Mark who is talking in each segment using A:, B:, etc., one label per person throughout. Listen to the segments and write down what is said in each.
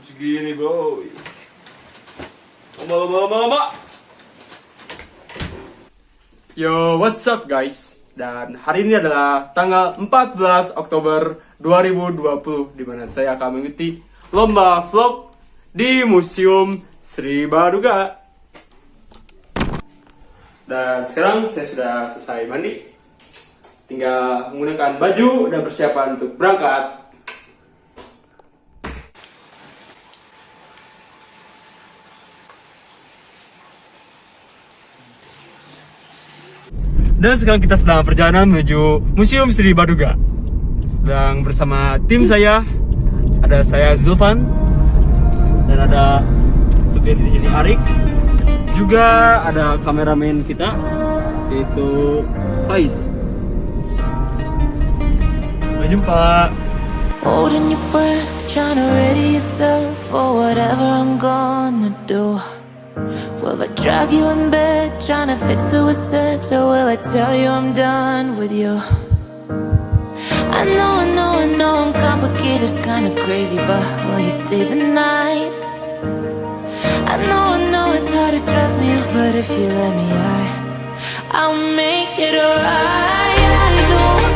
A: segini, boy. Lama.
B: Yo, what's up guys? Dan hari ini adalah tanggal 14 Oktober 2020 di mana saya akan mengikuti lomba vlog di Museum Sri Baduga. Dan sekarang saya sudah selesai mandi. Tinggal menggunakan baju dan persiapan untuk berangkat. Dan sekarang kita sedang perjalanan menuju Museum Sri Baduga. Sedang bersama tim saya. Ada saya Zulfan dan ada supir di sini Arik. Juga ada kameramen kita yaitu Faiz. Sampai jumpa.
C: Holding your breath, trying to ready yourself for whatever I'm gonna do. Will I drag you in bed, trying to fix it with sex, or will I tell you I'm done with you? I know I'm complicated, kinda crazy, but will you stay the night? I know it's hard to trust me, but if you let me, I'll make it alright. I don't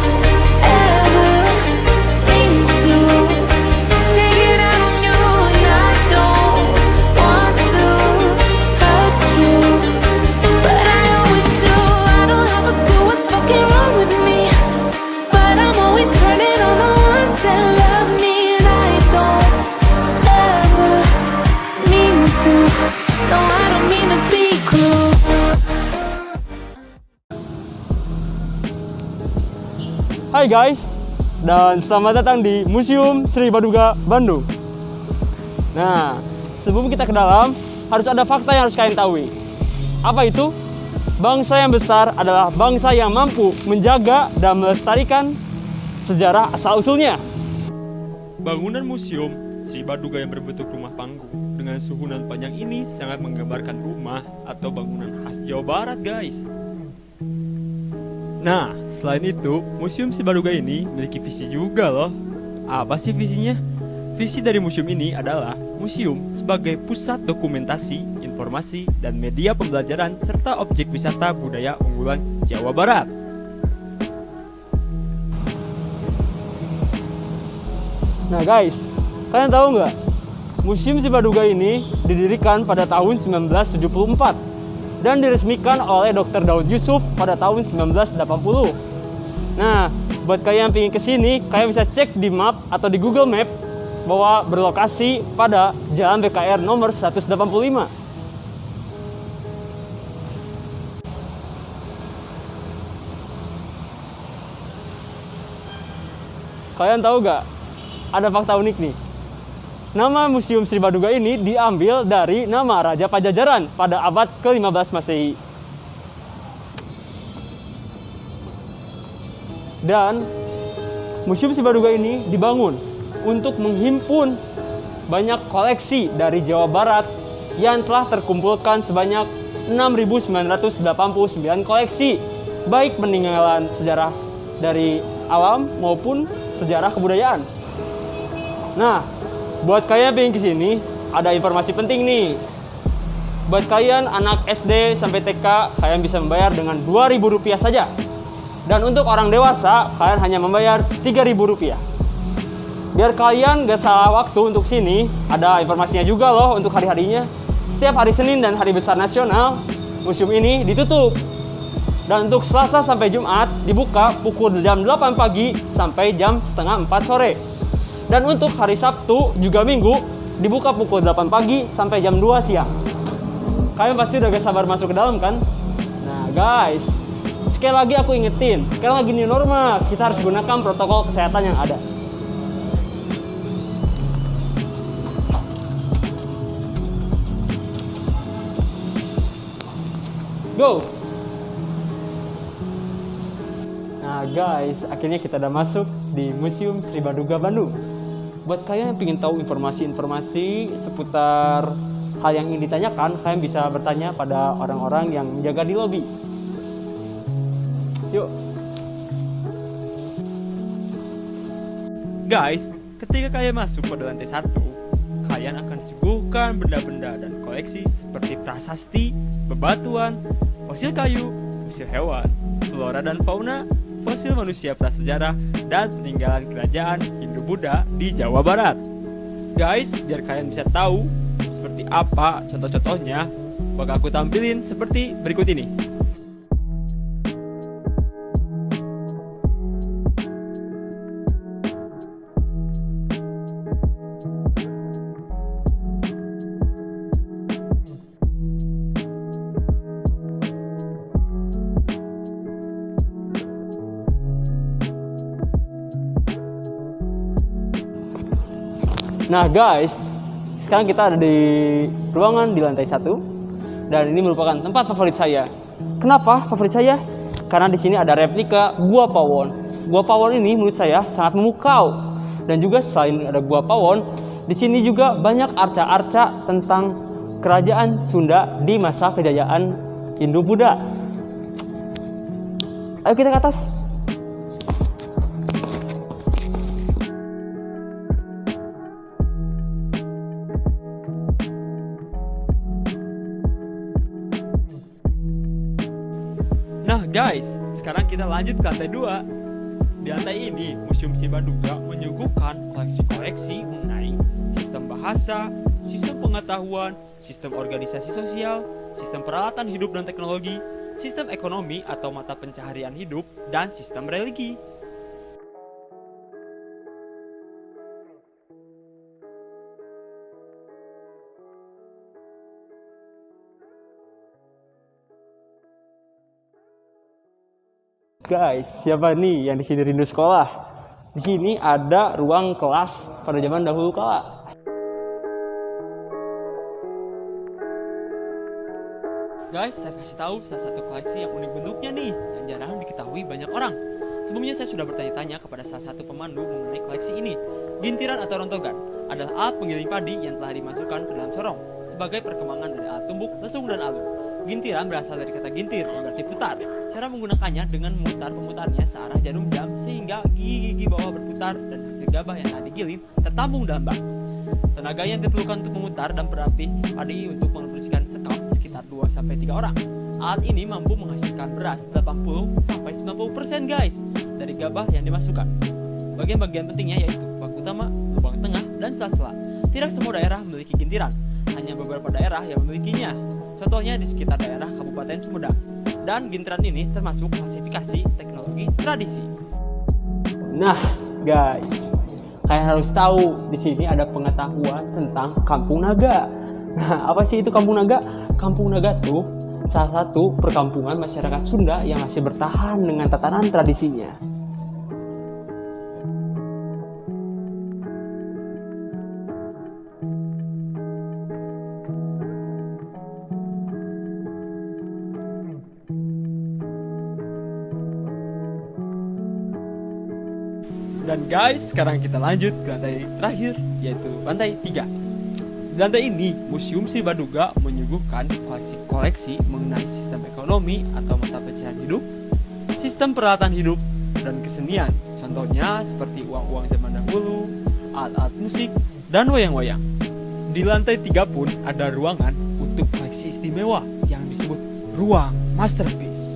C: ever mean to take it out on you, and I don't want to hurt you, but I always do. I don't have a clue what's fucking wrong with me, but I'm always turning on the ones that love me, and I don't ever mean to. No, I don't mean to be cruel.
B: Hai guys, dan selamat datang di Museum Sri Baduga, Bandung. Nah, sebelum kita ke dalam, harus ada fakta yang harus kalian tahu. Apa itu? Bangsa yang besar adalah bangsa yang mampu menjaga dan melestarikan sejarah asal-usulnya. Bangunan Museum Sri Baduga yang berbentuk rumah panggung dengan suhunan panjang ini sangat menggambarkan rumah atau bangunan khas Jawa Barat, guys. Nah, selain itu, Museum Sri Baduga ini memiliki visi juga loh. Apa sih visinya? Visi dari museum ini adalah museum sebagai pusat dokumentasi, informasi, dan media pembelajaran serta objek wisata budaya unggulan Jawa Barat. Nah guys, kalian tahu nggak? Museum Sri Baduga ini didirikan pada tahun 1974 dan diresmikan oleh Dr. Daud Yusuf pada tahun 1980. Nah, buat kalian yang pengen kesini, kalian bisa cek di map atau di Google Map bahwa berlokasi pada Jalan BKR nomor 185. Kalian tahu gak? Ada fakta unik nih. Nama Museum Sri Baduga ini diambil dari nama Raja Pajajaran pada abad ke-15 Masehi. Dan Museum Sri Baduga ini dibangun untuk menghimpun banyak koleksi dari Jawa Barat yang telah terkumpulkan sebanyak 6.989 koleksi, baik peninggalan sejarah dari alam maupun sejarah kebudayaan. Nah, buat kalian yang pengen kesini, ada informasi penting nih. Buat kalian anak SD sampai TK, kalian bisa membayar dengan Rp2.000 saja. Dan untuk orang dewasa, kalian hanya membayar Rp3.000. Biar kalian gak salah waktu untuk sini, ada informasinya juga loh untuk hari-harinya. Setiap hari Senin dan hari besar nasional, museum ini ditutup. Dan untuk Selasa sampai Jumat, dibuka pukul jam 8 pagi sampai jam setengah 4 sore. Dan untuk hari Sabtu juga Minggu dibuka pukul 8 pagi sampai jam 2 siang. Kalian pasti udah gak sabar masuk ke dalam kan? Nah guys, sekali lagi aku ingetin, sekarang lagi new normal, kita harus gunakan protokol kesehatan yang ada. Go! Nah guys, akhirnya kita udah masuk di Museum Sri Baduga, Bandung. Buat kalian yang ingin tahu informasi-informasi seputar hal yang ingin ditanyakan, kalian bisa bertanya pada orang-orang yang menjaga di lobi. Yuk.
D: Guys, ketika kalian masuk pada lantai 1, kalian
B: disuguhkan benda-benda dan koleksi seperti prasasti, bebatuan, fosil kayu, fosil hewan, flora dan fauna, fosil manusia prasejarah, dan peninggalan kerajaan Hindu-Buddha di Jawa Barat. Guys, biar kalian bisa tahu seperti apa contoh-contohnya, bakal aku tampilin seperti berikut ini. Nah guys, sekarang kita ada di ruangan di lantai 1 dan ini merupakan tempat favorit saya. Kenapa favorit saya? Karena di sini ada replika Gua Pawon. Gua Pawon ini menurut saya sangat memukau. Dan juga selain ada Gua Pawon, di sini juga banyak arca-arca tentang kerajaan Sunda di masa kejayaan Hindu-Buddha. Ayo kita ke atas. Nah guys, sekarang kita lanjut ke lantai 2. Di lantai ini, Museum Sibaduga menyuguhkan koleksi-koleksi mengenai sistem bahasa, sistem pengetahuan, sistem organisasi sosial, sistem peralatan hidup dan teknologi, sistem ekonomi atau mata pencaharian hidup, dan sistem religi. Guys, siapa nih yang di sini rindu sekolah? Di sini ada ruang kelas pada zaman dahulu kala. Guys, saya kasih tahu salah satu koleksi yang unik bentuknya nih, yang jarang diketahui banyak orang. Sebelumnya saya sudah bertanya-tanya kepada salah satu pemandu mengenai koleksi ini. Gintiran atau rontogan adalah alat penggiling padi yang telah dimasukkan ke dalam sorong sebagai perkembangan dari alat tumbuk, lesung, dan alung. Gintiran berasal dari kata gintir yang berarti putar. Cara menggunakannya dengan memutar pemutarnya searah jarum jam sehingga gigi-gigi bawah berputar dan hasil gabah yang telah digiling tertampung dalam bak. Tenaga yang diperlukan untuk memutar dan berapi padi untuk membersihkan sekam sekitar 2-3 orang. Alat ini mampu menghasilkan beras 80-90% guys dari gabah yang dimasukkan. Bagian-bagian pentingnya yaitu bak utama, lubang tengah, dan sela-sela. Tidak semua daerah memiliki gintiran, hanya beberapa daerah yang memilikinya. Contohnya di sekitar daerah Kabupaten Sumedang. Dan gintiran ini termasuk klasifikasi teknologi tradisi. Nah, guys, kalian harus tahu di sini ada pengetahuan tentang Kampung Naga. Nah, apa sih itu Kampung Naga? Kampung Naga tuh salah satu perkampungan masyarakat Sunda yang masih bertahan dengan tatanan tradisinya. Dan guys, sekarang kita lanjut ke lantai terakhir, yaitu lantai 3. Di lantai ini, Museum Sibaduga menyuguhkan koleksi-koleksi mengenai sistem ekonomi atau mata pencaharian hidup, sistem peralatan hidup, dan kesenian. Contohnya seperti uang-uang zaman dahulu, alat-alat musik, dan wayang-wayang. Di lantai 3 pun ada ruangan untuk koleksi istimewa yang disebut Ruang Masterpiece.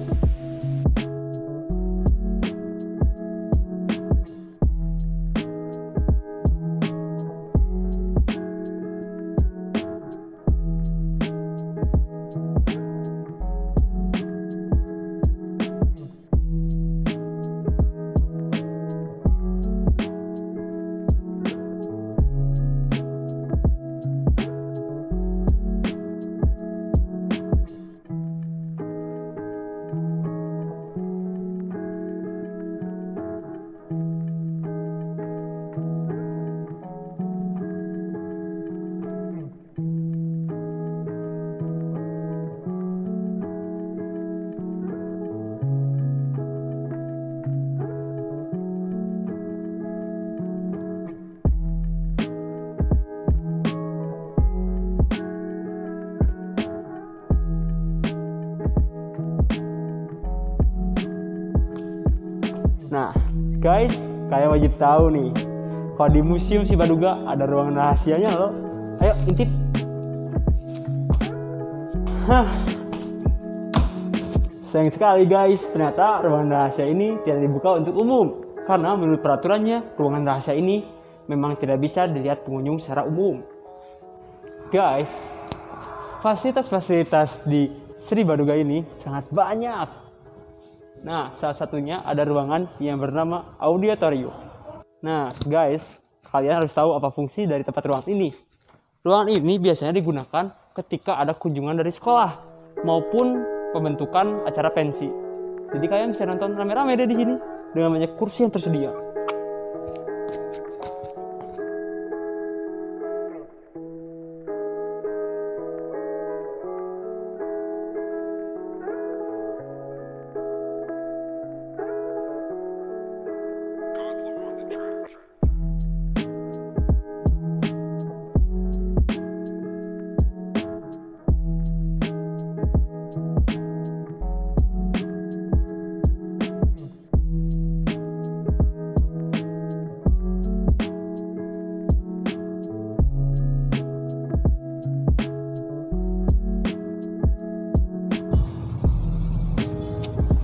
B: Nah, guys, kalian wajib tahu nih, kalau di Museum Sibaduga ada ruangan rahasianya loh. Ayo, intip. Hah. Sayang sekali guys, ternyata ruangan rahasia ini tidak dibuka untuk umum. Karena menurut peraturannya, ruangan rahasia ini memang tidak bisa dilihat pengunjung secara umum. Guys, fasilitas-fasilitas di Sri Baduga ini sangat banyak. Nah, salah satunya ada ruangan yang bernama auditorium. Nah, guys, kalian harus tahu apa fungsi dari tempat ruangan ini. Ruangan ini biasanya digunakan ketika ada kunjungan dari sekolah maupun pembentukan acara pensi. Jadi kalian bisa nonton rame-rame deh di sini dengan banyak kursi yang tersedia.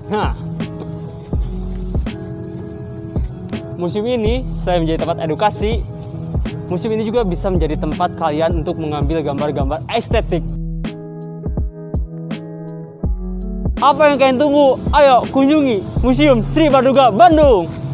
B: Nah, museum ini selain menjadi tempat edukasi, museum ini juga bisa menjadi tempat kalian untuk mengambil gambar-gambar estetik. Apa yang kalian tunggu? Ayo kunjungi Museum Sri Baduga Bandung!